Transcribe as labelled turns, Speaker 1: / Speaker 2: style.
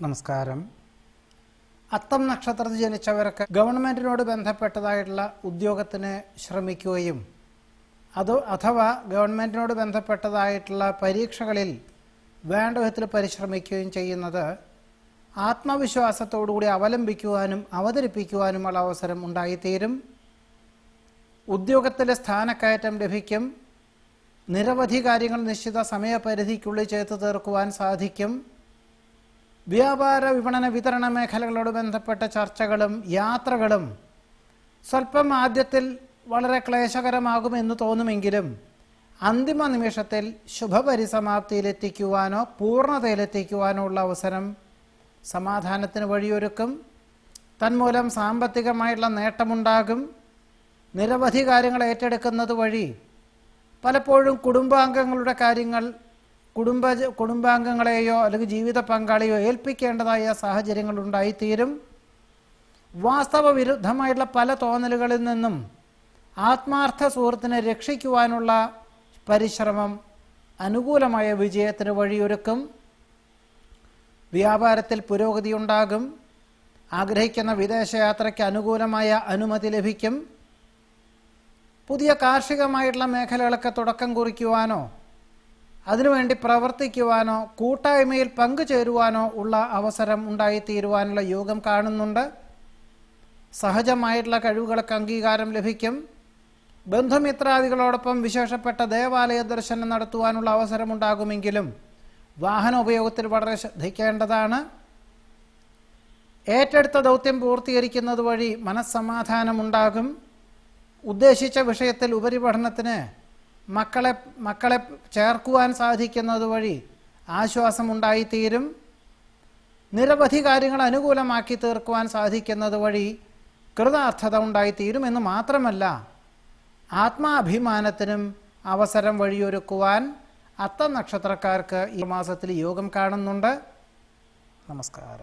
Speaker 1: നമസ്കാരം. അത്തം നക്ഷത്രത്തിൽ ജനിച്ചവർക്ക് ഗവൺമെൻറ്റിനോട് ബന്ധപ്പെട്ടതായിട്ടുള്ള ഉദ്യോഗത്തിന് ശ്രമിക്കുകയും അഥവാ ഗവൺമെൻറ്റിനോട് ബന്ധപ്പെട്ടതായിട്ടുള്ള പരീക്ഷകളിൽ വേണ്ട വിധത്തിൽ പരിശ്രമിക്കുകയും ചെയ്യുന്നത് ആത്മവിശ്വാസത്തോടുകൂടി അവലംബിക്കുവാനും അവതരിപ്പിക്കുവാനുമുള്ള അവസരം ഉണ്ടായിത്തീരും. ഉദ്യോഗത്തിലെ സ്ഥാനക്കയറ്റം ലഭിക്കും. നിരവധി കാര്യങ്ങൾ നിശ്ചിത സമയപരിധിക്കുള്ളിൽ ചെയ്തു തീർക്കുവാൻ സാധിക്കും. വ്യാപാര വിപണന വിതരണ മേഖലകളോട് ബന്ധപ്പെട്ട ചർച്ചകളും യാത്രകളും സ്വല്പം ആദ്യത്തിൽ വളരെ ക്ലേശകരമാകുമെന്ന് തോന്നുമെങ്കിലും അന്തിമ നിമിഷത്തിൽ ശുഭപരിസമാപ്തിയിലെത്തിക്കുവാനോ പൂർണ്ണതയിലെത്തിക്കുവാനോ ഉള്ള അവസരം സമാധാനത്തിന് വഴിയൊരുക്കും. തന്മൂലം സാമ്പത്തികമായിട്ടുള്ള നേട്ടമുണ്ടാകും. നിരവധി കാര്യങ്ങൾ ഏറ്റെടുക്കുന്നത് വഴി പലപ്പോഴും കുടുംബാംഗങ്ങളുടെ കാര്യങ്ങൾ കുടുംബാംഗങ്ങളെയോ അല്ലെങ്കിൽ ജീവിത പങ്കാളിയോ ഏൽപ്പിക്കേണ്ടതായ സാഹചര്യങ്ങൾ ഉണ്ടായിത്തീരും. വാസ്തവ വിരുദ്ധമായിട്ടുള്ള പല തോന്നലുകളിൽ നിന്നും ആത്മാർത്ഥ സുഹൃത്തിനെ രക്ഷിക്കുവാനുള്ള പരിശ്രമം അനുകൂലമായ വിജയത്തിന് വഴിയൊരുക്കും. വ്യാപാരത്തിൽ പുരോഗതി ഉണ്ടാകും. ആഗ്രഹിക്കുന്ന വിദേശയാത്രയ്ക്ക് അനുകൂലമായ അനുമതി ലഭിക്കും. പുതിയ കാർഷികമായിട്ടുള്ള മേഖലകളൊക്കെ തുടക്കം കുറിക്കുവാനോ അതിനുവേണ്ടി പ്രവർത്തിക്കുവാനോ കൂട്ടായ്മയിൽ പങ്കുചേരുവാനോ ഉള്ള അവസരം ഉണ്ടായിത്തീരുവാനുള്ള യോഗം കാണുന്നുണ്ട്. സഹജമായിട്ടുള്ള കഴിവുകൾക്ക് അംഗീകാരം ലഭിക്കും. ബന്ധുമിത്രാദികളോടൊപ്പം വിശേഷപ്പെട്ട ദേവാലയ ദർശനം നടത്തുവാനുള്ള അവസരം ഉണ്ടാകുമെങ്കിലും വാഹന ഉപയോഗത്തിൽ വളരെ ശ്രദ്ധിക്കേണ്ടതാണ്. ഏറ്റെടുത്ത ദൗത്യം പൂർത്തീകരിക്കുന്നത് വഴി മനസ്സമാധാനമുണ്ടാകും. ഉദ്ദേശിച്ച വിഷയത്തിൽ ഉപരിപഠനത്തിന് മക്കളെ ചേർക്കുവാൻ സാധിക്കുന്നത് വഴി ആശ്വാസമുണ്ടായിത്തീരും. നിരവധി കാര്യങ്ങൾ അനുകൂലമാക്കി തീർക്കുവാൻ സാധിക്കുന്നത് വഴി കൃതാർത്ഥത ഉണ്ടായിത്തീരും എന്ന് മാത്രമല്ല ആത്മാഭിമാനത്തിനും അവസരം വഴിയൊരുക്കുവാൻ അത്തം നക്ഷത്രക്കാർക്ക് ഈ മാസത്തിൽ യോഗം കാണുന്നുണ്ട്. നമസ്കാരം.